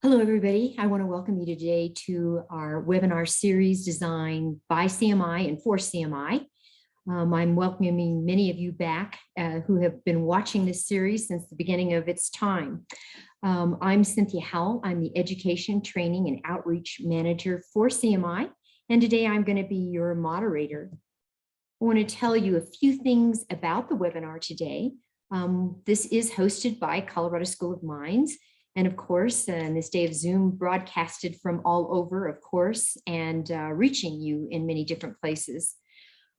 Hello, everybody. I want to welcome you today to our webinar series designed by CMI and for CMI. I'm welcoming many of you back who have been watching this series since the beginning of its time. I'm Cynthia Howell. I'm the Education, Training, and Outreach Manager for CMI, and today I'm going to be your moderator. I want to tell you a few things about the webinar today. This is hosted by Colorado School of Mines. And of course, in this day of Zoom, broadcasted from all over, of course, and reaching you in many different places.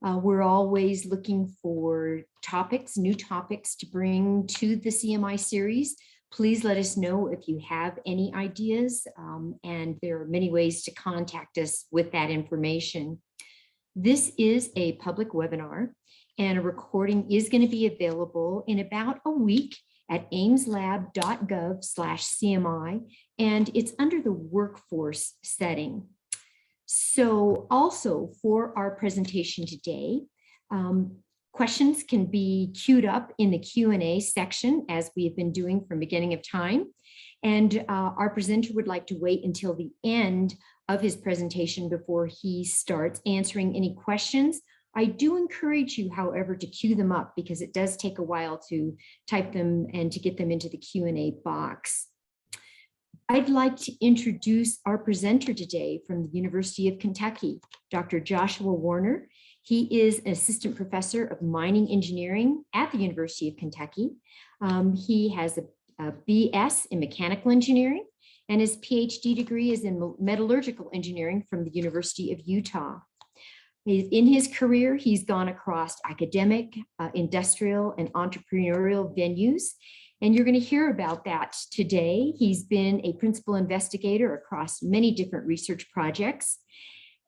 We're always looking for topics, new topics to bring to the CMI series. Please let us know if you have any ideas, and there are many ways to contact us with that information. This is a public webinar, and a recording is going to be available in about a week at aimslab.gov/CMI, and it's under the workforce setting. So also for our presentation today, questions can be queued up in the Q&A section as we have been doing from beginning of time. And our presenter would like to wait until the end of his presentation before he starts answering any questions. I do encourage you, however, to queue them up because it does take a while to type them and to get them into the Q&A box. I'd like to introduce our presenter today from the University of Kentucky, Dr. Joshua Warner. He is an assistant professor of mining engineering at the University of Kentucky. He has a BS in mechanical engineering, and his PhD degree is in metallurgical engineering from the University of Utah. In his career, he's gone across academic, industrial, and entrepreneurial venues, and you're going to hear about that today. He's been a principal investigator across many different research projects,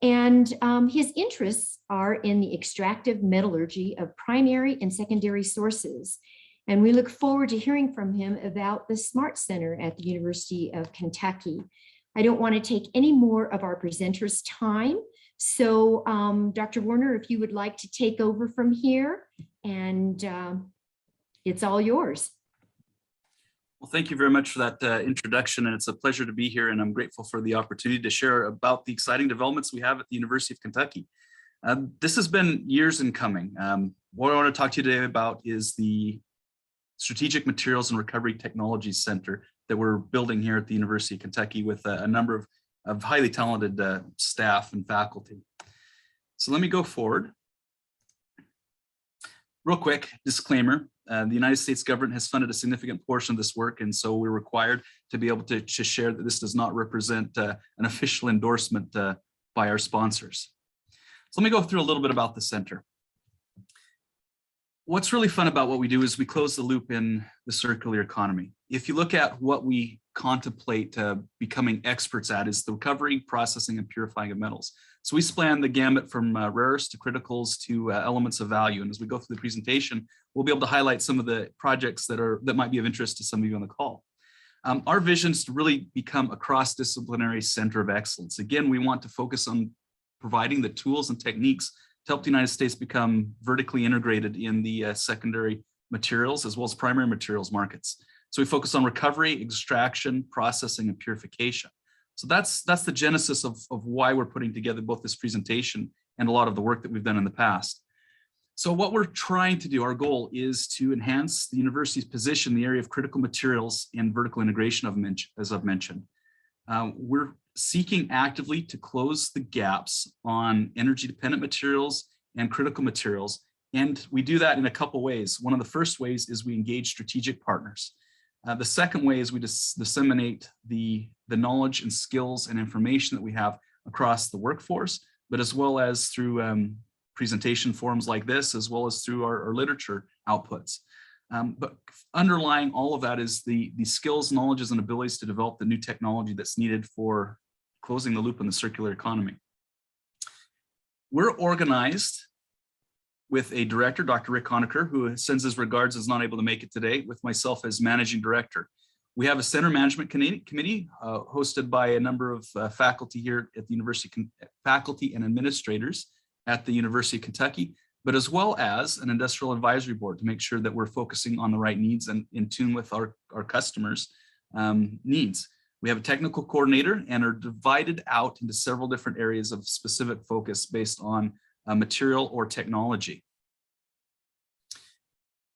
and his interests are in the extractive metallurgy of primary and secondary sources. And we look forward to hearing from him about the SMaRT Center at the University of Kentucky. I don't want to take any more of our presenters' time. So Dr. Warner, if you would like to take over from here, and it's all yours. Well, thank you very much for that introduction, and it's a pleasure to be here, and I'm grateful for the opportunity to share about the exciting developments we have at the University of Kentucky. This has been years in coming. What I want to talk to you today about is the Strategic Materials and Recovery Technologies Center that we're building here at the University of Kentucky with a number of highly talented staff and faculty. So let me go forward. Real quick disclaimer, the United States government has funded a significant portion of this work, and so we're required to be able to share that this does not represent an official endorsement by our sponsors. So let me go through a little bit about the center. What's really fun about what we do is we close the loop in the circular economy. If you look at what we contemplate becoming experts at is the recovery, processing, and purifying of metals. So we span the gamut from rare earths to criticals to elements of value. And as we go through the presentation, we'll be able to highlight some of the projects that might be of interest to some of you on the call. Our vision is to really become a cross-disciplinary center of excellence. Again, we want to focus on providing the tools and techniques to help the United States become vertically integrated in the secondary materials as well as primary materials markets. So we focus on recovery, extraction, processing, and purification. So that's the genesis of why we're putting together both this presentation and a lot of the work that we've done in the past. So what we're trying to do, our goal is to enhance the university's position in the area of critical materials and vertical integration, as I've mentioned. We're seeking actively to close the gaps on energy-dependent materials and critical materials. And we do that in a couple ways. One of the first ways is we engage strategic partners. The second way is we disseminate the knowledge and skills and information that we have across the workforce, but as well as through presentation forums like this, as well as through our literature outputs. But underlying all of that is the skills, knowledges, and abilities to develop the new technology that's needed for closing the loop in the circular economy. We're organized with a director, Dr. Rick Honecker, who sends his regards, is not able to make it today, with myself as managing director. We have a center management committee hosted by a number of faculty here at the university, faculty and administrators at the University of Kentucky, but as well as an industrial advisory board to make sure that we're focusing on the right needs and in tune with our customers' needs. We have a technical coordinator and are divided out into several different areas of specific focus based on material or technology.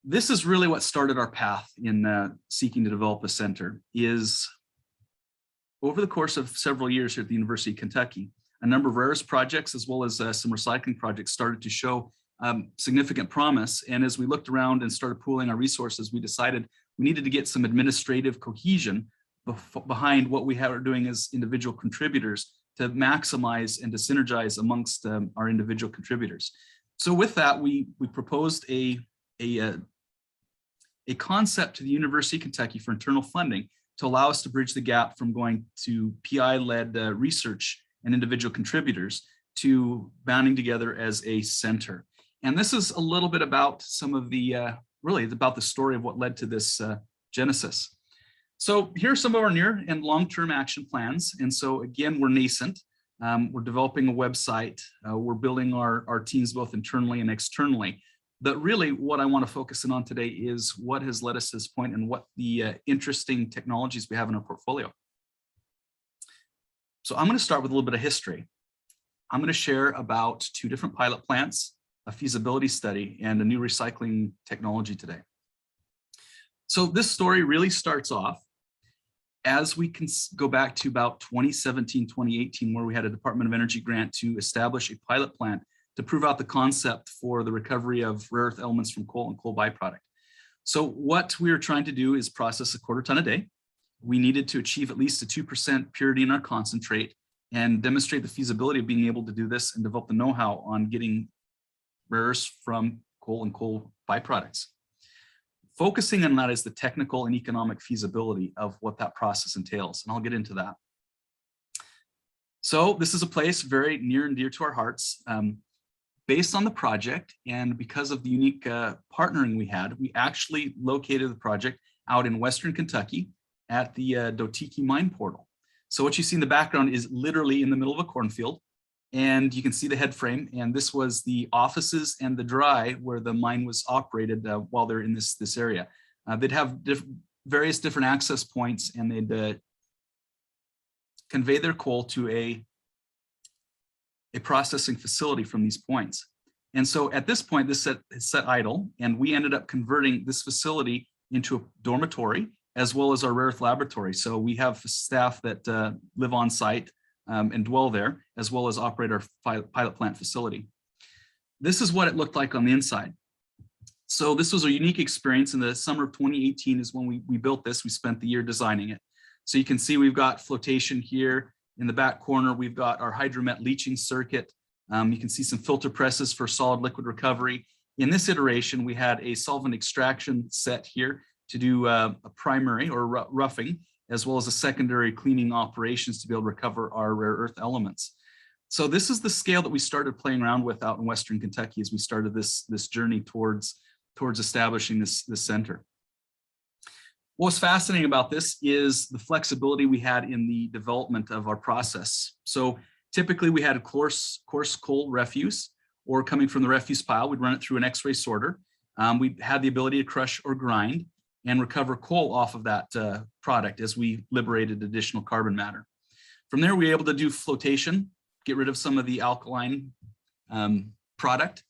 This is really what started our path in seeking to develop a center. Is over the course of several years here at the University of Kentucky, a number of rare earths projects as well as some recycling projects started to show significant promise. And as we looked around and started pooling our resources, we decided we needed to get some administrative cohesion behind what we are doing as individual contributors to maximize and to synergize amongst our individual contributors. So with that, we proposed a concept to the University of Kentucky for internal funding to allow us to bridge the gap from going to PI-led research and individual contributors to banding together as a center. And this is a little bit about some of the, really about the story of what led to this genesis. So here are some of our near and long-term action plans. And so again, we're nascent. We're developing a website. We're building our teams both internally and externally. But really what I want to focus in on today is what has led us to this point and what the interesting technologies we have in our portfolio. So I'm going to start with a little bit of history. I'm going to share about 2 different pilot plants, a feasibility study, and a new recycling technology today. So this story really starts off as we can go back to about 2017, 2018, where we had a Department of Energy grant to establish a pilot plant to prove out the concept for the recovery of rare earth elements from coal and coal byproduct. So what we were trying to do is process a 1/4 ton a day. We needed to achieve at least a 2% purity in our concentrate and demonstrate the feasibility of being able to do this and develop the know-how on getting rare earths from coal and coal byproducts. Focusing on that is the technical and economic feasibility of what that process entails, and I'll get into that. So this is a place very near and dear to our hearts. Based on the project and because of the unique partnering we had, we actually located the project out in Western Kentucky at the Dotiki mine portal. So what you see in the background is literally in the middle of a cornfield, and you can see the head frame. And this was the offices and the dry where the mine was operated while they're in this area. They'd have various different access points, and they'd convey their coal to a processing facility from these points. And so at this point, this set idle, and we ended up converting this facility into a dormitory as well as our rare earth laboratory. So we have staff that live on site and dwell there, as well as operate our pilot plant facility. This is what it looked like on the inside. So this was a unique experience. In the summer of 2018 is when we built this. We spent the year designing it. So you can see we've got flotation here. In the back corner, we've got our hydromet leaching circuit. You can see some filter presses for solid liquid recovery. In this iteration, we had a solvent extraction set here to do a primary or roughing, as well as a secondary cleaning operations to be able to recover our rare earth elements. So this is the scale that we started playing around with out in Western Kentucky as we started this journey towards establishing this center. What's fascinating about this is the flexibility we had in the development of our process. So typically we had a coarse coal refuse, or coming from the refuse pile, we'd run it through an X-ray sorter. We had the ability to crush or grind and recover coal off of that product as we liberated additional carbon matter. From there, we were able to do flotation, get rid of some of the alkaline product,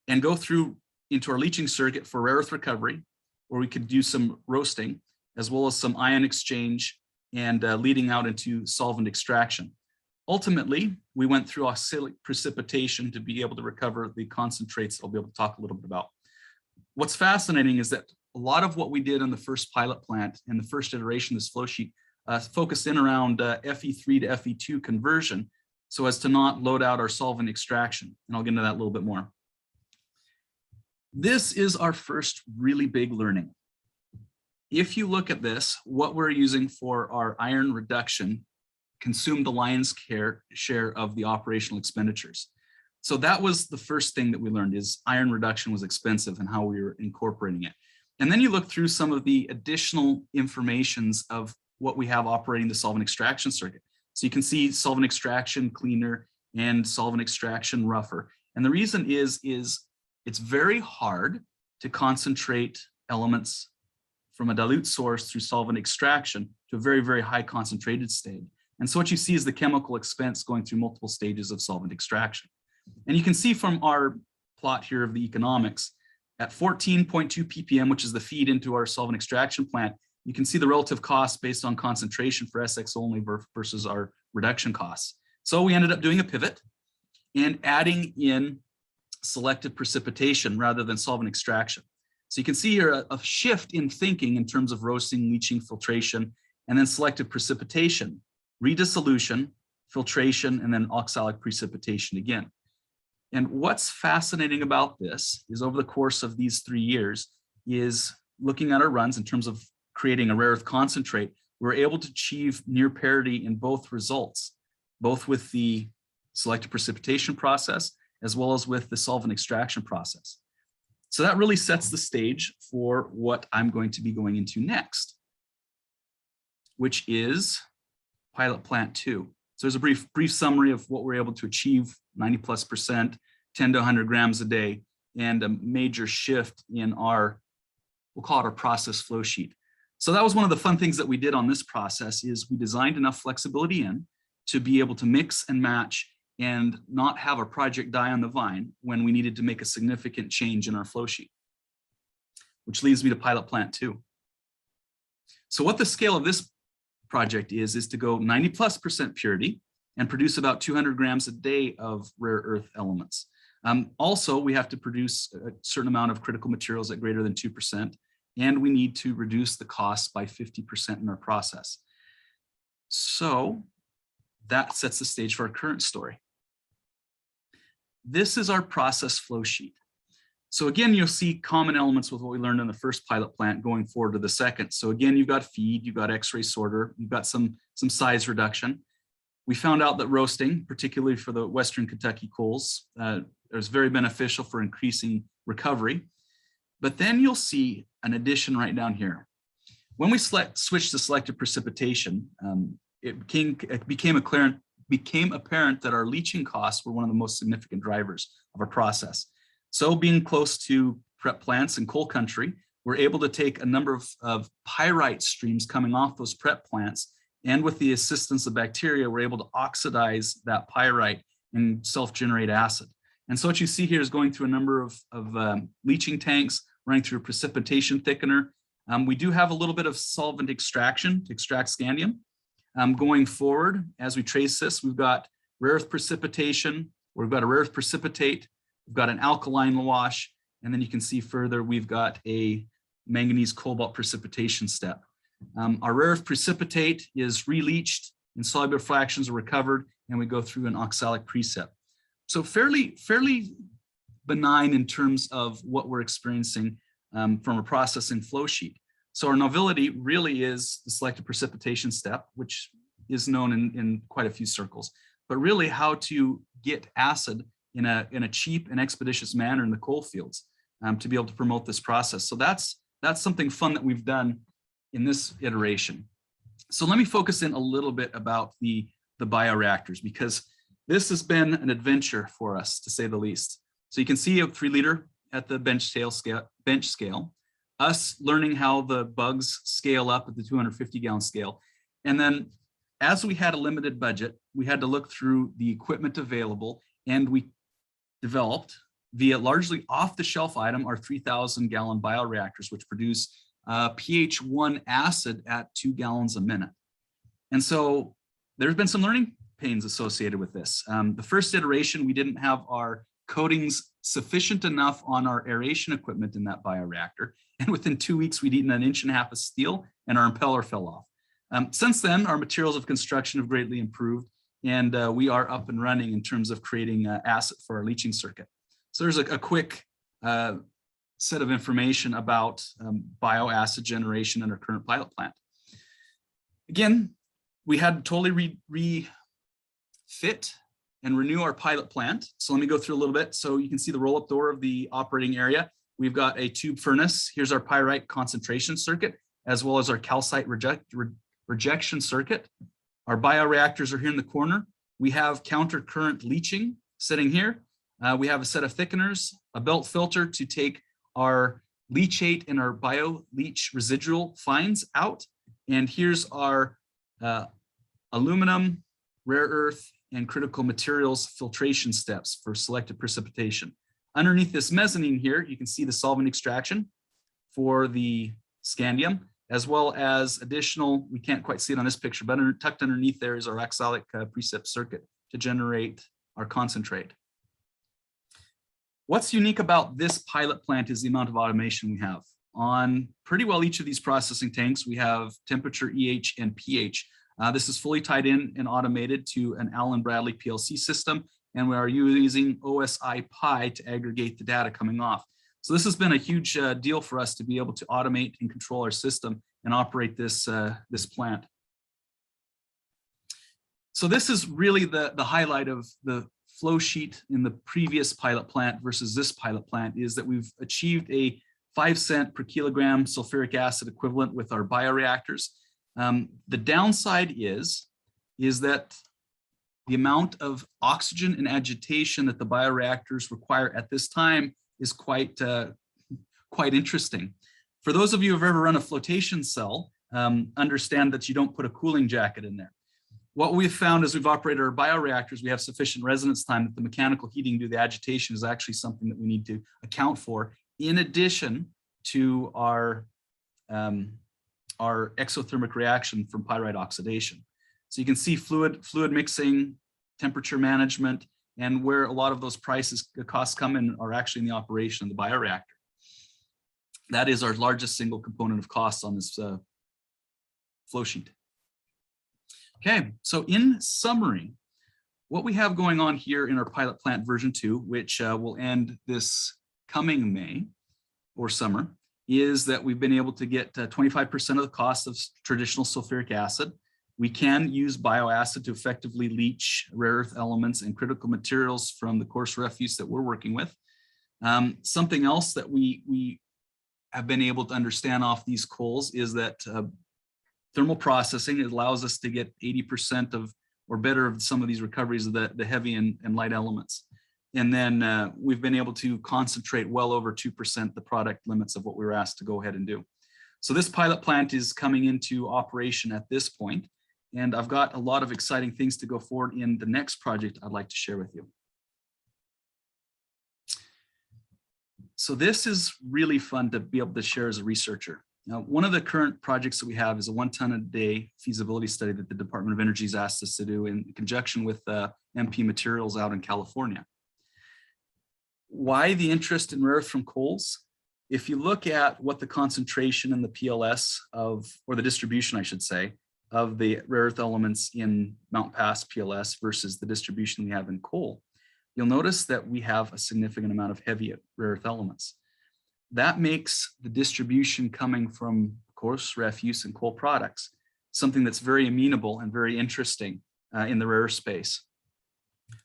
and go through into our leaching circuit for rare earth recovery, where we could do some roasting, as well as some ion exchange and leading out into solvent extraction. Ultimately, we went through oxalic precipitation to be able to recover the concentrates I'll be able to talk a little bit about. What's fascinating is that a lot of what we did on the first pilot plant and the first iteration of this flow sheet focused in around Fe3 to Fe2 conversion, so as to not load out our solvent extraction. And I'll get into that a little bit more. This is our first really big learning. If you look at this, what we're using for our iron reduction consumed the lion's share of the operational expenditures. So that was the first thing that we learned, is iron reduction was expensive and how we were incorporating it. And then you look through some of the additional informations of what we have operating the solvent extraction circuit. So you can see solvent extraction cleaner and solvent extraction rougher. And the reason is it's very hard to concentrate elements from a dilute source through solvent extraction to a very, very high concentrated state. And so what you see is the chemical expense going through multiple stages of solvent extraction. And you can see from our plot here of the economics, at 14.2 ppm, which is the feed into our solvent extraction plant, you can see the relative costs based on concentration for SX only versus our reduction costs. So we ended up doing a pivot and adding in selective precipitation rather than solvent extraction. So you can see here a shift in thinking in terms of roasting, leaching, filtration, and then selective precipitation, redissolution, filtration, and then oxalic precipitation again. And what's fascinating about this is over the course of these 3 years is looking at our runs in terms of creating a rare earth concentrate, we're able to achieve near parity in both results, both with the selective precipitation process as well as with the solvent extraction process. So that really sets the stage for what I'm going to be going into next, which is pilot plant 2. So there's a brief summary of what we're able to achieve, 90+%, 10 to 100 grams a day, and a major shift in our, we'll call it our process flow sheet. So that was one of the fun things that we did on this process is we designed enough flexibility in to be able to mix and match and not have a project die on the vine when we needed to make a significant change in our flow sheet, which leads me to pilot plant 2. So what the scale of this project is to go 90+% purity and produce about 200 grams a day of rare earth elements. Also, we have to produce a certain amount of critical materials at greater than 2%, and we need to reduce the costs by 50% in our process. So that sets the stage for our current story. This is our process flow sheet. So again, you'll see common elements with what we learned in the first pilot plant going forward to the second. So again, you've got feed, you've got X-ray sorter, you've got some size reduction. We found out that roasting, particularly for the Western Kentucky coals, is very beneficial for increasing recovery. But then you'll see an addition right down here. When we switched to selective precipitation, it became apparent that our leaching costs were one of the most significant drivers of our process. So being close to prep plants in coal country, we're able to take a number of pyrite streams coming off those prep plants, and with the assistance of bacteria, we're able to oxidize that pyrite and self-generate acid. And so what you see here is going through a number of leaching tanks, running through a precipitation thickener. We do have a little bit of solvent extraction to extract scandium. Going forward, as we trace this, we've got rare earth precipitation, we've got a rare earth precipitate, we've got an alkaline wash, and then you can see further, we've got a manganese cobalt precipitation step. Our rare earth precipitate is re-leached, insoluble fractions are recovered, and we go through an oxalic precip. So fairly benign in terms of what we're experiencing from a processing flow sheet. So our novelty really is the selective precipitation step, which is known in quite a few circles, but really how to get acid in a cheap and expeditious manner in the coal fields to be able to promote this process. So that's something fun that we've done in this iteration. So let me focus in a little bit about the bioreactors, because this has been an adventure for us, to say the least. So you can see a 3 liter at the bench scale, us learning how the bugs scale up at the 250 gallon scale. And then as we had a limited budget, we had to look through the equipment available, and we developed via largely off the shelf item, our 3,000 gallon bioreactors, which produce pH 1 acid at 2 gallons a minute. And so there's been some learning pains associated with this. The first iteration, we didn't have our coatings sufficient enough on our aeration equipment in that bioreactor. And within 2 weeks, we'd eaten 1.5 inches of steel and our impeller fell off. Since then, our materials of construction have greatly improved, and we are up and running in terms of creating acid for our leaching circuit. So there's a quick set of information about bioacid generation in our current pilot plant. Again, we had to totally refit and renew our pilot plant. So let me go through a little bit. So you can see the roll-up door of the operating area. We've got a tube furnace. Here's our pyrite concentration circuit, as well as our calcite rejection circuit. Our bioreactors are here in the corner. We have counter current leaching sitting here. We have a set of thickeners, a belt filter to take our leachate and our bio-leach residual fines out. And here's our aluminum, rare earth, and critical materials filtration steps for selected precipitation. Underneath this mezzanine here, you can see the solvent extraction for the scandium, as well as additional, we can't quite see it on this picture, but tucked underneath there is our oxalic precip circuit to generate our concentrate. What's unique about this pilot plant is the amount of automation we have. On pretty well each of these processing tanks, we have temperature, EH, and pH. This is fully tied in and automated to an Allen Bradley PLC system, and we are using OSI Pi to aggregate the data coming off. So this has been a huge deal for us to be able to automate and control our system and operate this, this plant. So this is really the highlight of the flow sheet in the previous pilot plant versus this pilot plant, is that we've achieved a 5 cent per kilogram sulfuric acid equivalent with our bioreactors. The downside is that the amount of oxygen and agitation that the bioreactors require at this time is quite interesting. For those of you who've ever run a flotation cell, understand that you don't put a cooling jacket in there. What we've found as we've operated our bioreactors, we have sufficient residence time that the mechanical heating due to the agitation is actually something that we need to account for, in addition to our exothermic reaction from pyrite oxidation. So you can see fluid mixing, temperature management, and where a lot of those costs come in are actually in the operation of the bioreactor. That is our largest single component of costs on this flow sheet. Okay, so in summary, what we have going on here in our pilot plant version 2, which will end this coming May or summer, is that we've been able to get 25% of the cost of traditional sulfuric acid. We can use bioacid to effectively leach rare earth elements and critical materials from the coarse refuse that we're working with. Something else that we have been able to understand off these coals is that thermal processing, it allows us to get 80% of or better of some of these recoveries of the heavy and light elements. And then we've been able to concentrate well over 2% the product limits of what we were asked to go ahead and do. So this pilot plant is coming into operation at this point, and I've got a lot of exciting things to go forward in the next project I'd like to share with you. So this is really fun to be able to share as a researcher. Now, one of the current projects that we have is a 1 ton a day feasibility study that the Department of Energy has asked us to do in conjunction with MP Materials out in California. Why the interest in rare earth from coals? If you look at what the concentration in the PLS of, or the distribution, I should say, of the rare earth elements in Mount Pass PLS versus the distribution we have in coal, you'll notice that we have a significant amount of heavy rare earth elements. That makes the distribution coming from coarse refuse and coal products something that's very amenable and very interesting in the rare earth space.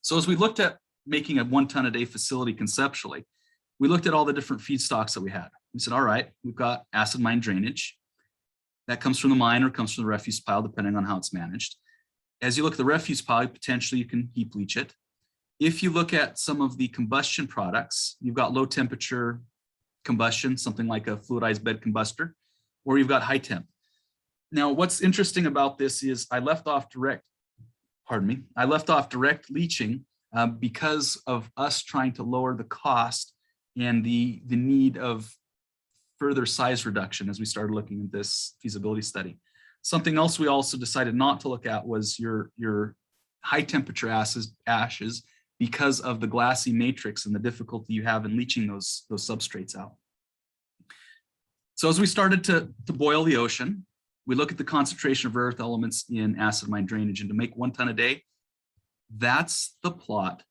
So as we looked at making a 1 ton a day facility conceptually, we looked at all the different feedstocks that we had. We said, all right, we've got acid mine drainage. That comes from the mine or comes from the refuse pile, depending on how it's managed. As you look at the refuse pile, potentially you can heap leach it. If you look at some of the combustion products, you've got low temperature combustion, something like a fluidized bed combustor, or you've got high temp. Now, what's interesting about this is I left off direct leaching because of us trying to lower the cost and the need of further size reduction as we started looking at this feasibility study. Something else we also decided not to look at was your high temperature ashes because of the glassy matrix and the difficulty you have in leaching those substrates out. So as we started to boil the ocean, we look at the concentration of rare earth elements in acid mine drainage, and to make 1 ton a day, that's the plot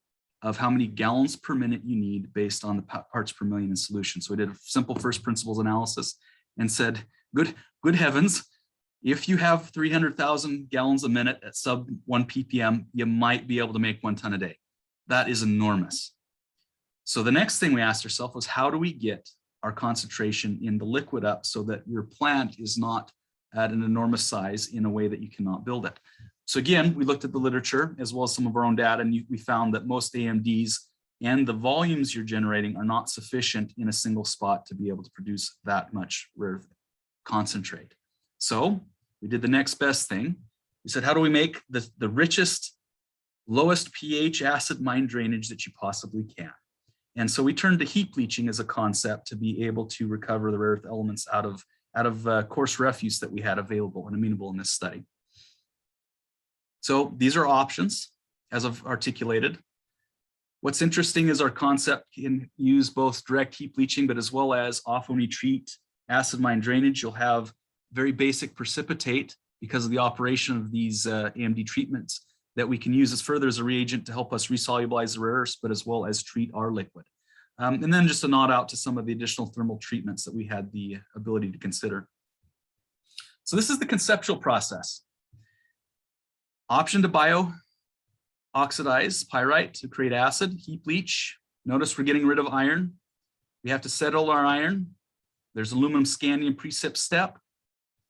of how many gallons per minute you need based on the parts per million in solution. So we did a simple first principles analysis and said, good heavens, if you have 300,000 gallons a minute at sub 1 ppm, you might be able to make 1 ton a day. That is enormous. So the next thing we asked ourselves was, how do we get our concentration in the liquid up so that your plant is not at an enormous size in a way that you cannot build it? So again, we looked at the literature as well as some of our own data, and we found that most AMDs and the volumes you're generating are not sufficient in a single spot to be able to produce that much rare earth concentrate. So we did the next best thing. We said, how do we make the richest, lowest pH acid mine drainage that you possibly can? And so we turned to heap leaching as a concept to be able to recover the rare earth elements out of coarse refuse that we had available and amenable in this study. So these are options as I've articulated. What's interesting is our concept can use both direct heap leaching, but as well as often when you treat acid mine drainage, you'll have very basic precipitate because of the operation of these AMD treatments that we can use as further as a reagent to help us resolubilize the rare earths, but as well as treat our liquid. And then just a nod out to some of the additional thermal treatments that we had the ability to consider. So this is the conceptual process. Option to bio-oxidize pyrite to create acid, heap leach. Notice we're getting rid of iron. We have to settle our iron. There's aluminum scandium precip step,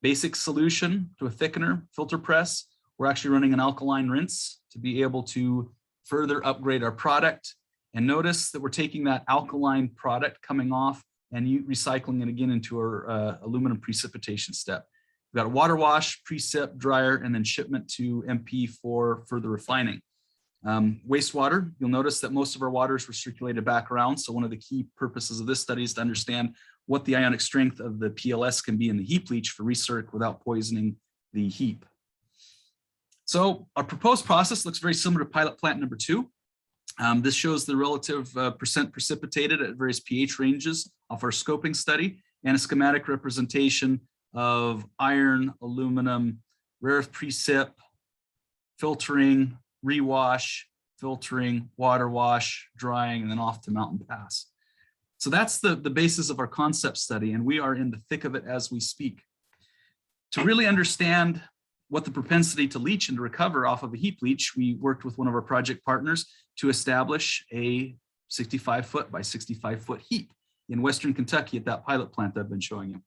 basic solution to a thickener, filter press. We're actually running an alkaline rinse to be able to further upgrade our product. And notice that we're taking that alkaline product coming off and recycling it again into our aluminum precipitation step. We've got a water wash, precip, dryer, and then shipment to MP for further refining. Wastewater, you'll notice that most of our waters were circulated back around. So one of the key purposes of this study is to understand what the ionic strength of the PLS can be in the heap leach for recirc without poisoning the heap. So our proposed process looks very similar to pilot plant number 2. This shows the relative percent precipitated at various pH ranges of our scoping study and a schematic representation of iron, aluminum, rare earth precip, filtering, rewash, filtering, water wash, drying, and then off to Mountain Pass. So that's the basis of our concept study, and we are in the thick of it as we speak. To really understand what the propensity to leach and to recover off of a heap leach, we worked with one of our project partners to establish a 65-foot by 65-foot heap in Western Kentucky at that pilot plant that I've been showing you.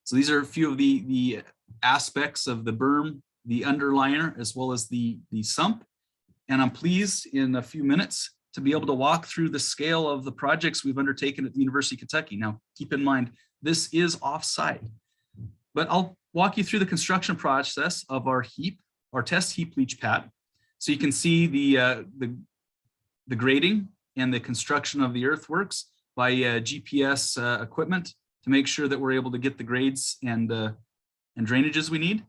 So these are a few of the aspects of the berm, the underliner, as well as the sump. And I'm pleased in a few minutes to be able to walk through the scale of the projects we've undertaken at the University of Kentucky. Now, keep in mind, this is off-site, but I'll walk you through the construction process of our test heap leach pad. So you can see the grading and the construction of the earthworks by GPS equipment to make sure that we're able to get the grades and drainages we need.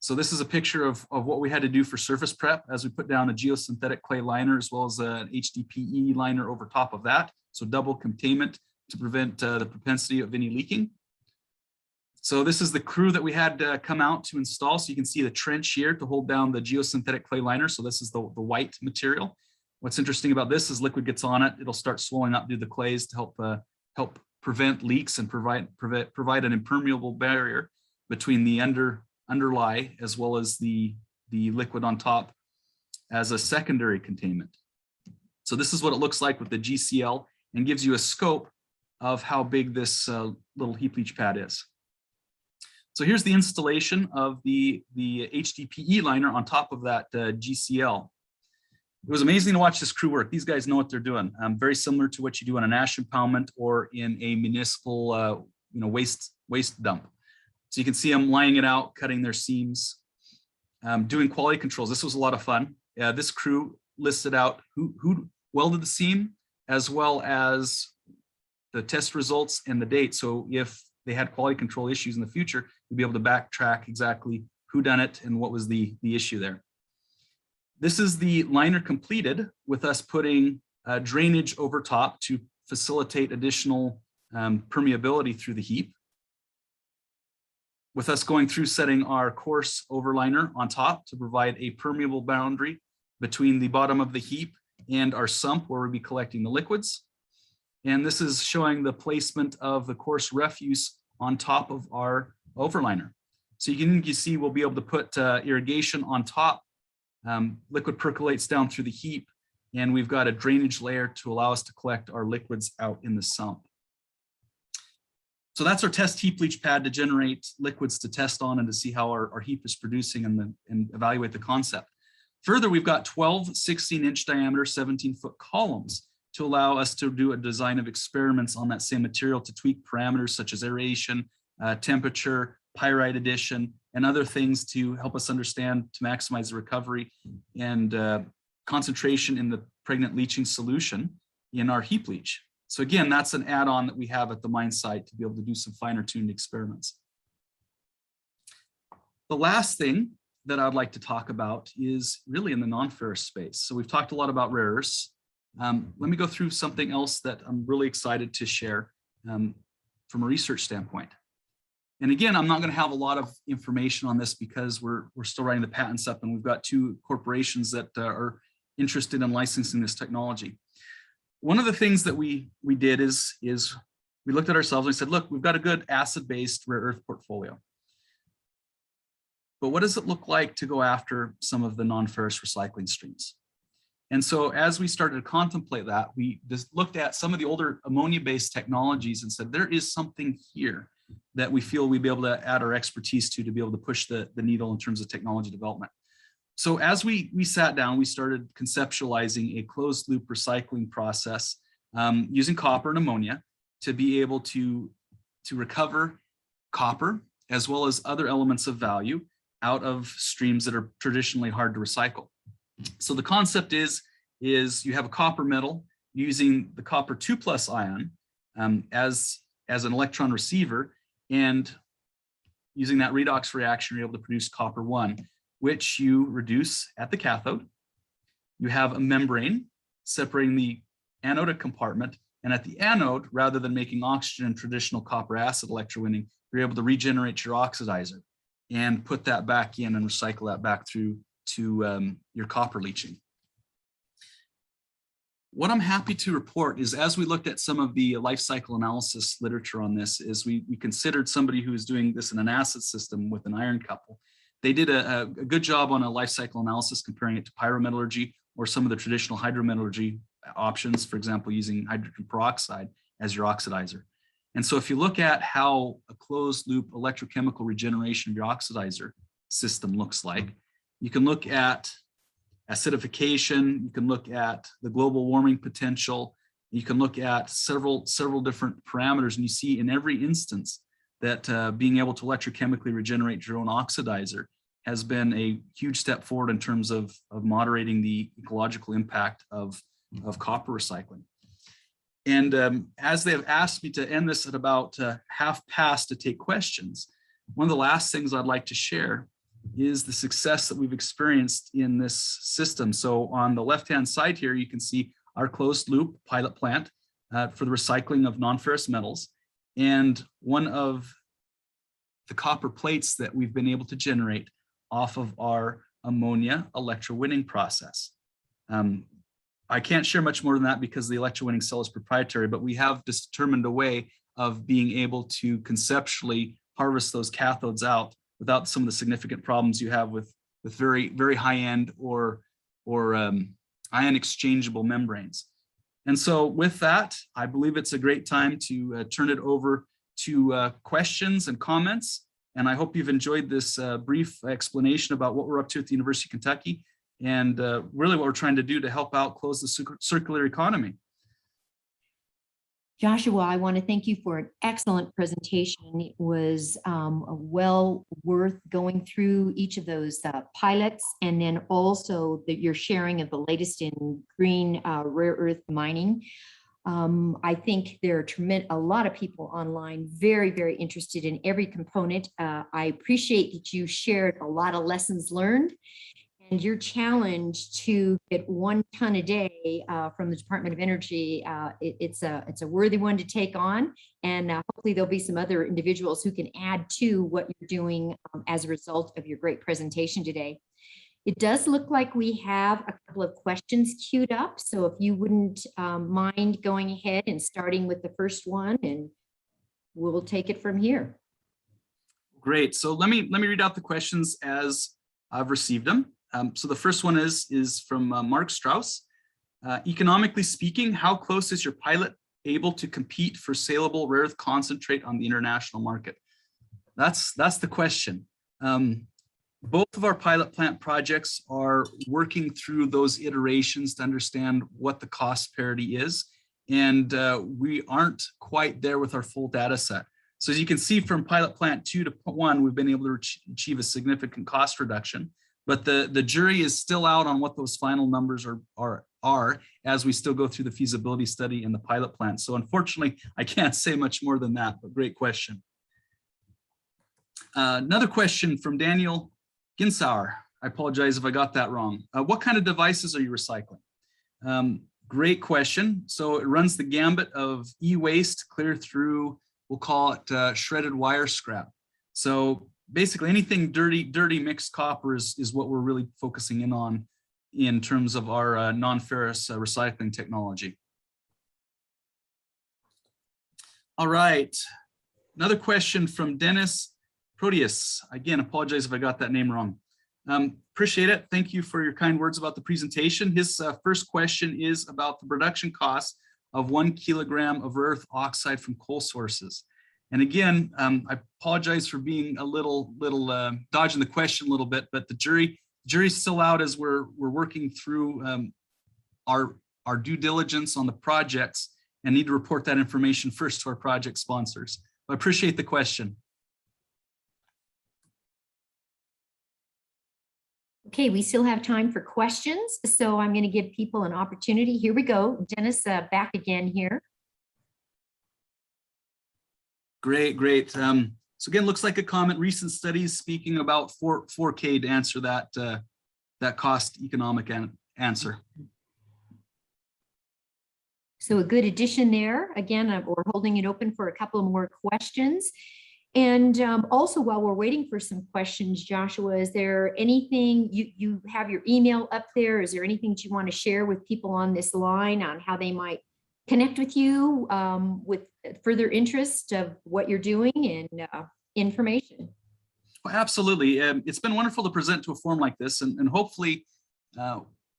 So this is a picture of what we had to do for surface prep as we put down a geosynthetic clay liner as well as an HDPE liner over top of that. So double containment to prevent the propensity of any leaking. So this is the crew that we had come out to install. So you can see the trench here to hold down the geosynthetic clay liner. So this is the white material. What's interesting about this is liquid gets on it, it'll start swelling up due to the clays to help prevent leaks and provide an impermeable barrier between the underlie as well as the liquid on top as a secondary containment. So this is what it looks like with the GCL and gives you a scope of how big this little heap leach pad is. So here's the installation of the HDPE liner on top of that GCL. It was amazing to watch this crew work. These guys know what they're doing. Very similar to what you do on an ash impoundment or in a municipal waste dump. So you can see them laying it out, cutting their seams, doing quality controls. This was a lot of fun. This crew listed out who welded the seam as well as the test results and the date. So if they had quality control issues in the future, you'd be able to backtrack exactly who done it and what was the issue there. This is the liner completed with us putting drainage over top to facilitate additional permeability through the heap. With us going through setting our coarse overliner on top to provide a permeable boundary between the bottom of the heap and our sump where we'll be collecting the liquids. And this is showing the placement of the coarse refuse on top of our overliner. So you can see we'll be able to put irrigation on top. Liquid percolates down through the heap, and we've got a drainage layer to allow us to collect our liquids out in the sump. So that's our test heap leach pad to generate liquids to test on and to see how our heap is producing and evaluate the concept. Further, we've got 12 16-inch diameter, 17-foot columns to allow us to do a design of experiments on that same material to tweak parameters such as aeration, temperature, pyrite addition, and other things to help us understand to maximize the recovery and concentration in the pregnant leaching solution in our heap leach. So again, that's an add-on that we have at the mine site to be able to do some finer tuned experiments. The last thing that I'd like to talk about is really in the non-ferrous space. So we've talked a lot about rare earths. Let me go through something else that I'm really excited to share from a research standpoint. And again, I'm not going to have a lot of information on this because we're still writing the patents up, and we've got 2 corporations that are interested in licensing this technology. One of the things that we did is we looked at ourselves and we said, look, we've got a good acid-based rare earth portfolio. But what does it look like to go after some of the non-ferrous recycling streams? And so as we started to contemplate that, we just looked at some of the older ammonia-based technologies and said, there is something here that we feel we'd be able to add our expertise to be able to push the needle in terms of technology development. So as we sat down, we started conceptualizing a closed loop recycling process using copper and ammonia to be able to recover copper as well as other elements of value out of streams that are traditionally hard to recycle. So the concept is you have a copper metal using the copper 2+ ion as an electron receiver, and using that redox reaction, you're able to produce copper 1, which you reduce at the cathode. You have a membrane separating the anodic compartment, and at the anode, rather than making oxygen in traditional copper acid electrowinning, you're able to regenerate your oxidizer and put that back in and recycle that back through to your copper leaching. What I'm happy to report is, as we looked at some of the life cycle analysis literature on this, is we considered somebody who is doing this in an acid system with an iron couple. They did a good job on a life cycle analysis comparing it to pyrometallurgy or some of the traditional hydrometallurgy options, for example, using hydrogen peroxide as your oxidizer. And so if you look at how a closed loop electrochemical regeneration of your oxidizer system looks like, you can look at acidification, you can look at the global warming potential, you can look at several different parameters, and you see in every instance that being able to electrochemically regenerate your own oxidizer has been a huge step forward in terms of moderating the ecological impact of copper recycling. And as they have asked me to end this at about 1/2 to take questions, one of the last things I'd like to share is the success that we've experienced in this system. So on the left-hand side here, you can see our closed loop pilot plant for the recycling of non-ferrous metals. And one of the copper plates that we've been able to generate off of our ammonia electrowinning process. I can't share much more than that because the electrowinning cell is proprietary, but we have determined a way of being able to conceptually harvest those cathodes out without some of the significant problems you have with very, very high-end or ion exchangeable membranes. And so with that, I believe it's a great time to turn it over to questions and comments. And I hope you've enjoyed this brief explanation about what we're up to at the University of Kentucky and really what we're trying to do to help out close the circular economy. Joshua, I want to thank you for an excellent presentation. It was well worth going through each of those pilots, and then also your sharing of the latest in green rare earth mining. I think there are a lot of people online very, very interested in every component. I appreciate that you shared a lot of lessons learned. And your challenge to get 1 ton a day from the Department of Energy, it's a worthy one to take on. And hopefully there'll be some other individuals who can add to what you're doing as a result of your great presentation today. It does look like we have a couple of questions queued up. So if you wouldn't mind going ahead and starting with the first one, and we'll take it from here. Great. So let me read out the questions as I've received them. So the first one is from Mark Strauss. Economically speaking, how close is your pilot able to compete for saleable rare earth concentrate on the international market? That's the question. Both of our pilot plant projects are working through those iterations to understand what the cost parity is. And we aren't quite there with our full data set. So as you can see from pilot plant 2 to 1, we've been able to achieve a significant cost reduction, but the jury is still out on what those final numbers are as we still go through the feasibility study and the pilot plant. So unfortunately, I can't say much more than that, but great question. Another question from Daniel Ginsauer. I apologize if I got that wrong. What kind of devices are you recycling? Great question. So it runs the gambit of e-waste clear through, we'll call it shredded wire scrap. So basically anything dirty mixed copper is what we're really focusing in on in terms of our non-ferrous recycling technology. All right, another question from Dennis Proteus. Again, apologize if I got that name wrong. Appreciate it. Thank you for your kind words about the presentation. His first question is about the production cost of 1 kilogram of rare earth oxide from coal sources. And again, I apologize for being a little dodging the question a little bit, but the jury's still out as we're working through our due diligence on the projects and need to report that information first to our project sponsors. I appreciate the question. Okay, we still have time for questions, so I'm going to give people an opportunity. Here we go. Dennis, back again here. Great. So again, looks like a comment. Recent studies speaking about 4K to answer that cost economic answer. So a good addition there. Again, we're holding it open for a couple more questions. And also, while we're waiting for some questions, Joshua, is there anything, you have your email up there, is there anything that you want to share with people on this line on how they might connect with you with further interest of what you're doing and information? Well, absolutely. It's been wonderful to present to a forum like this, and hopefully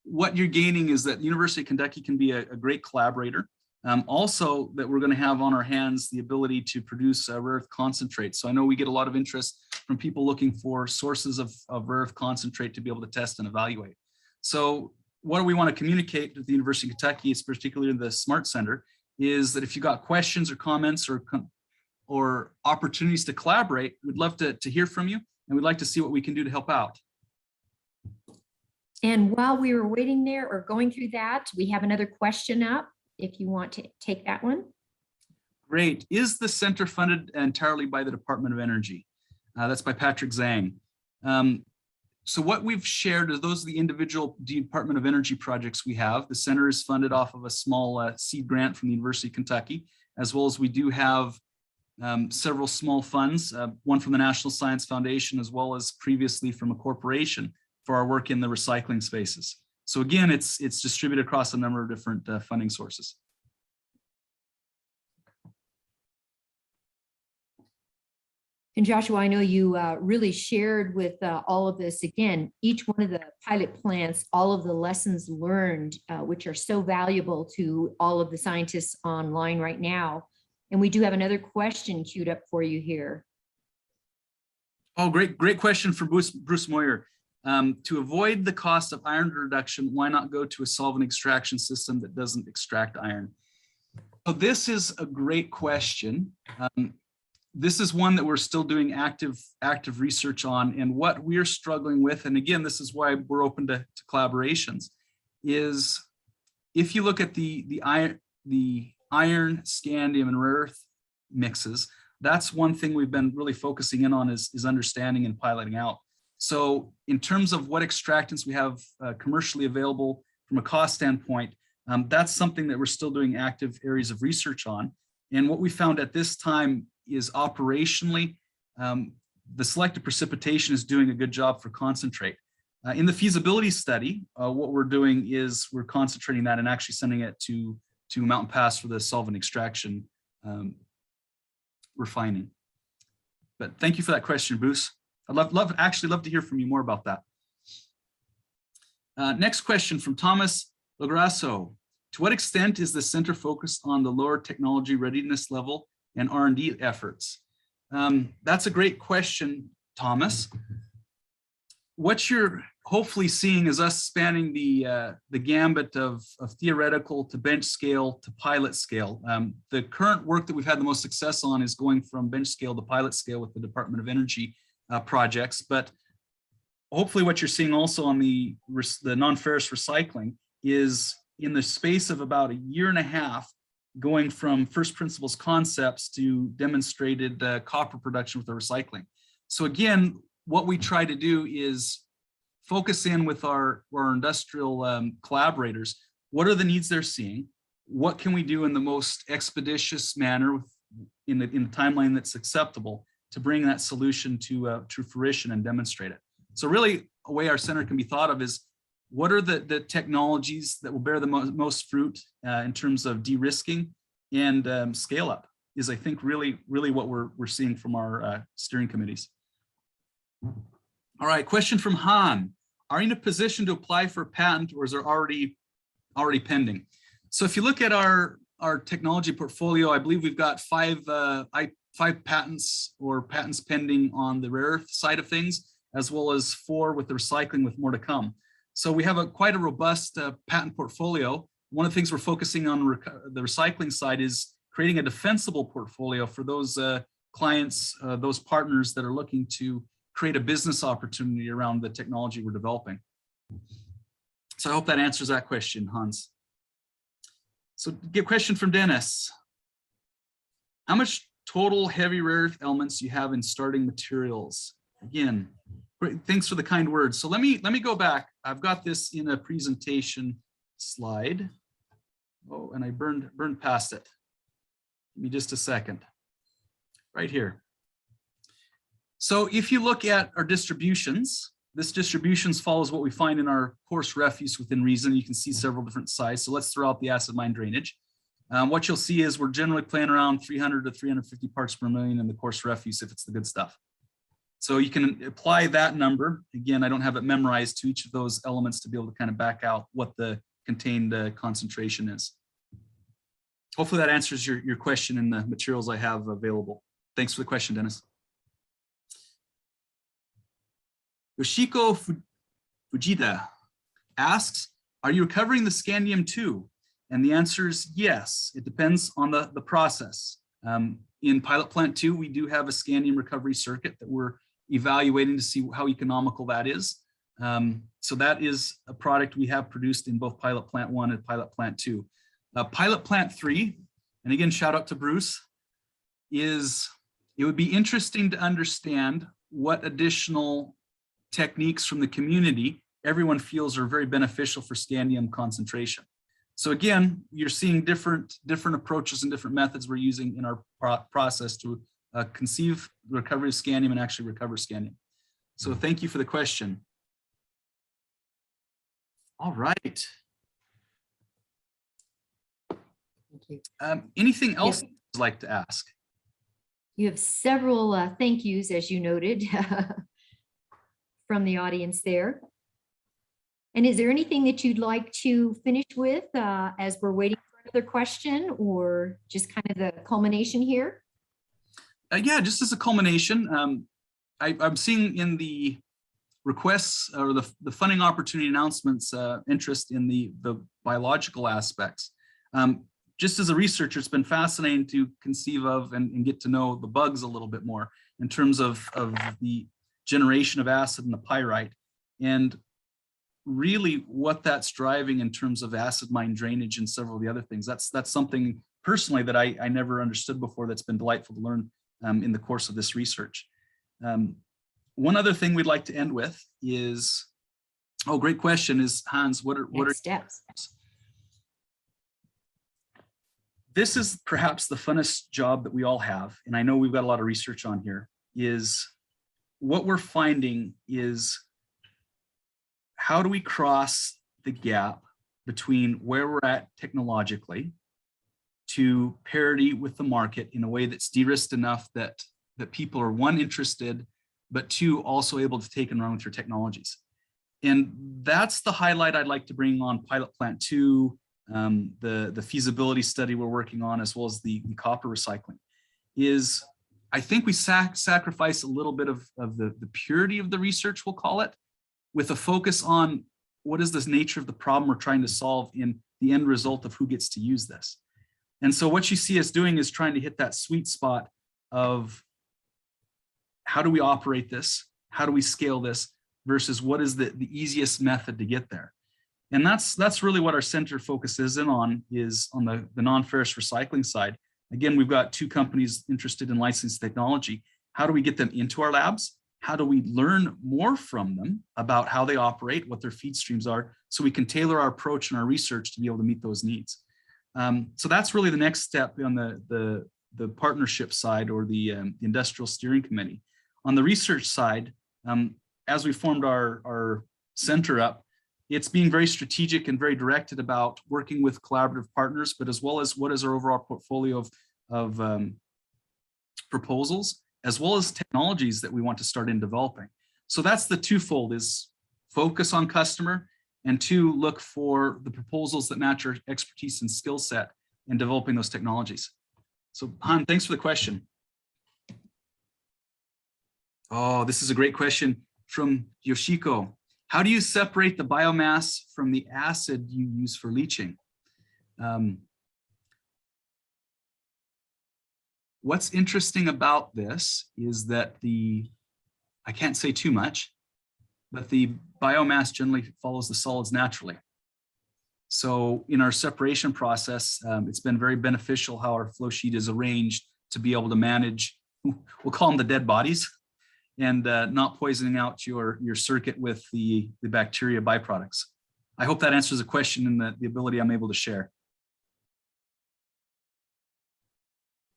what you're gaining is that the University of Kentucky can be a great collaborator. Also that we're going to have on our hands the ability to produce rare earth concentrate. So I know we get a lot of interest from people looking for sources of rare earth concentrate to be able to test and evaluate. So what do we want to communicate with the University of Kentucky, particularly the SMaRT Center, is that if you got questions or comments or opportunities to collaborate, we'd love to hear from you, and we'd like to see what we can do to help out. And while we were waiting there or going through that, we have another question up, if you want to take that one. Great. Is the center funded entirely by the Department of Energy? That's by Patrick Zhang. So what we've shared is those are the individual Department of Energy projects we have. The center is funded off of a small seed grant from the University of Kentucky, as well as we do have several small funds, one from the National Science Foundation, as well as previously from a corporation for our work in the recycling spaces. So again, it's distributed across a number of different funding sources. And Joshua, I know you really shared with all of this, again, each one of the pilot plants, all of the lessons learned, which are so valuable to all of the scientists online right now. And we do have another question queued up for you here. Oh, great question from Bruce Moyer. To avoid the cost of iron reduction, why not go to a solvent extraction system that doesn't extract iron? So this is a great question. This is one that we're still doing active research on, and what we're struggling with, and again, this is why we're open to collaborations, is if you look at the iron, scandium, and rare earth mixes, that's one thing we've been really focusing in on is understanding and piloting out. So in terms of what extractants we have commercially available from a cost standpoint, that's something that we're still doing active areas of research on. And what we found at this time is operationally, the selective precipitation is doing a good job for concentrate. In the feasibility study, what we're doing is we're concentrating that and actually sending it to Mountain Pass for the solvent extraction refining. But thank you for that question, Bruce. I'd actually love to hear from you more about that. Next question from Thomas Lograsso. To what extent is the center focused on the lower technology readiness level and R&D efforts? That's a great question, Thomas. what you're hopefully seeing is us spanning the gambit of theoretical to bench scale to pilot scale. The current work that we've had the most success on is going from bench scale to pilot scale with the Department of Energy projects. But hopefully what you're seeing also on the non-ferrous recycling is in the space of about a year and a half, going from first principles concepts to demonstrated copper production with the recycling. So again, what we try to do is focus in with our industrial collaborators. What are the needs they're seeing? What can we do in the most expeditious manner in the timeline that's acceptable to bring that solution to fruition and demonstrate it? So really, a way our center can be thought of is, what are the technologies that will bear the most fruit in terms of de-risking and scale up is, I think, really what we're seeing from our steering committees. All right, question from Han. Are you in a position to apply for a patent, or is there already pending? So if you look at our technology portfolio, I believe we've got five patents or patents pending on the rare earth side of things, as well as 4 with the recycling, with more to come. So we have quite a robust patent portfolio. One of the things we're focusing on the recycling side is creating a defensible portfolio for those clients, those partners that are looking to create a business opportunity around the technology we're developing. So I hope that answers that question, Hans. So get a question from Dennis. How much total heavy rare earth elements do you have in starting materials? Again, great, thanks for the kind words. So let me go back. I've got this in a presentation slide. Oh, and I burned past it. Give me just a second. Right here. So if you look at our distributions, this distributions follows what we find in our coarse refuse within reason. You can see several different sizes. So let's throw out the acid mine drainage. What you'll see is we're generally playing around 300 to 350 parts per million in the coarse refuse if it's the good stuff. So you can apply that number. Again, I don't have it memorized to each of those elements to be able to kind of back out what the contained concentration is. Hopefully that answers your question in the materials I have available. Thanks for the question, Dennis. Yoshiko Fujita asks, are you recovering the scandium too? And the answer is yes. It depends on the process. In pilot plant 2, we do have a scandium recovery circuit that we're evaluating to see how economical that is. So that is a product we have produced in both pilot plant 1 and pilot plant 2. Pilot plant 3, and again, shout out to Bruce, it would be interesting to understand what additional techniques from the community everyone feels are very beneficial for scandium concentration. So again, you're seeing different approaches and different methods we're using in our process to conceive the recovery of scandium and actually recover scandium. So thank you for the question. All right. Thank you. Anything else you'd like to ask? You have several thank yous, as you noted, from the audience there. And is there anything that you'd like to finish with as we're waiting for another question, or just kind of the culmination here? Yeah, just as a culmination, I'm seeing in the requests or the funding opportunity announcements interest in the biological aspects. Just as a researcher, it's been fascinating to conceive of and get to know the bugs a little bit more in terms of the generation of acid in the pyrite, and really what that's driving in terms of acid mine drainage and several of the other things. That's something personally that I never understood before. That's been delightful to learn in the course of this research. One other thing we'd like to end with is, oh, great question, is Hans, what are steps? This is perhaps the funnest job that we all have, and I know we've got a lot of research on here, is what we're finding is how do we cross the gap between where we're at technologically to parity with the market in a way that's de-risked enough that people are, 1, interested, but 2, also able to take and run with your technologies. And that's the highlight I'd like to bring on pilot plant 2, the feasibility study we're working on, as well as the copper recycling, is I think we sacrifice a little bit of the purity of the research, we'll call it, with a focus on what is the nature of the problem we're trying to solve in the end result of who gets to use this. And so what you see us doing is trying to hit that sweet spot of how do we operate this? How do we scale this versus what is the easiest method to get there? And that's really what our center focuses in on, is on the non-ferrous recycling side. Again, we've got 2 companies interested in licensed technology. How do we get them into our labs? How do we learn more from them about how they operate, what their feed streams are, so we can tailor our approach and our research to be able to meet those needs? So that's really the next step on the partnership side, or the industrial steering committee. On the research side, as we formed our center up, it's being very strategic and very directed about working with collaborative partners, but as well as what is our overall portfolio of proposals, as well as technologies that we want to start in developing. So that's the twofold: is focus on customer, and 2, look for the proposals that match our expertise and skill set in developing those technologies. So Han, thanks for the question. Oh, this is a great question from Yoshiko. How do you separate the biomass from the acid you use for leaching? What's interesting about this is that I can't say too much, but the biomass generally follows the solids naturally. So in our separation process, it's been very beneficial how our flow sheet is arranged to be able to manage, we'll call them the dead bodies, and not poisoning out your circuit with the bacteria byproducts. I hope that answers the question and the ability I'm able to share.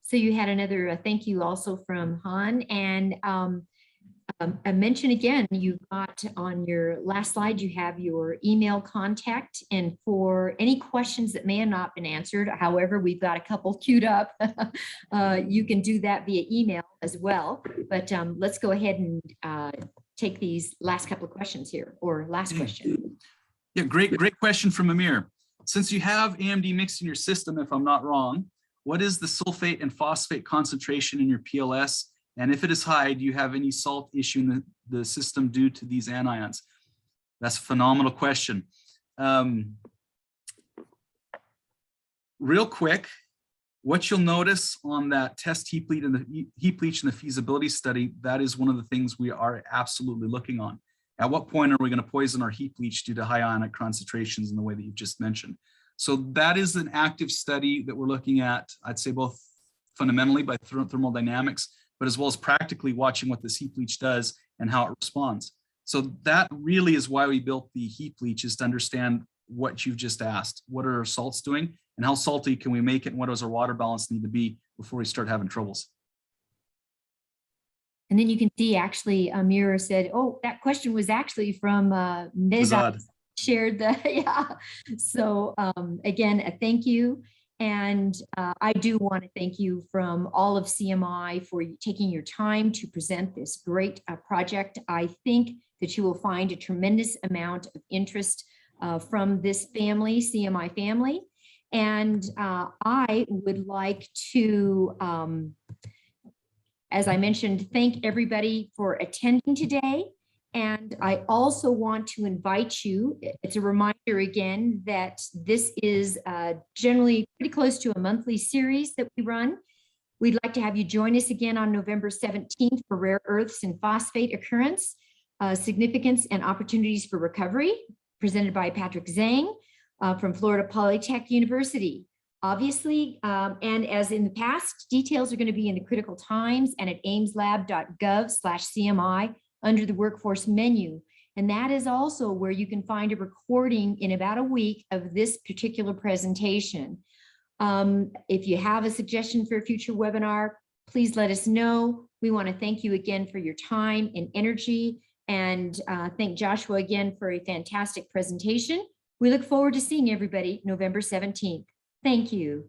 So you had another thank you also from Han, and I mention again, you've got on your last slide, you have your email contact, and for any questions that may have not been answered, however, we've got a couple queued up, you can do that via email as well. But let's go ahead and take these last couple of questions here, or last question. Yeah, great question from Amir. Since you have AMD mixed in your system, if I'm not wrong, what is the sulfate and phosphate concentration in your PLS? And if it is high, do you have any salt issue in the system due to these anions? That's a phenomenal question. Real quick, what you'll notice on that test heap leach and the feasibility study, that is one of the things we are absolutely looking on. At what point are we going to poison our heap leach due to high ionic concentrations in the way that you've just mentioned? So that is an active study that we're looking at, I'd say both fundamentally by thermodynamics, but as well as practically watching what this heap leach does and how it responds. So that really is why we built the heap leach, is to understand what you've just asked. What are our salts doing, and how salty can we make it, and what does our water balance need to be before we start having troubles? And then you can see actually Amir said, oh, that question was actually from Nezad. Shared the, yeah. So again, a thank you. And I do want to thank you from all of CMI for taking your time to present this great project. I think that you will find a tremendous amount of interest from this family, CMI family. And I would like to, as I mentioned, thank everybody for attending today. And I also want to invite you, it's a reminder again that this is generally pretty close to a monthly series that we run. We'd like to have you join us again on November 17th for Rare Earths and Phosphate Occurrence, Significance and Opportunities for Recovery, presented by Patrick Zhang from Florida Polytech University. Obviously, and as in the past, details are going to be in the critical times and at aimslab.gov/CMI under the workforce menu. And that is also where you can find a recording in about a week of this particular presentation. If you have a suggestion for a future webinar, please let us know. We want to thank you again for your time and energy, and thank Joshua again for a fantastic presentation. We look forward to seeing everybody November 17th. Thank you.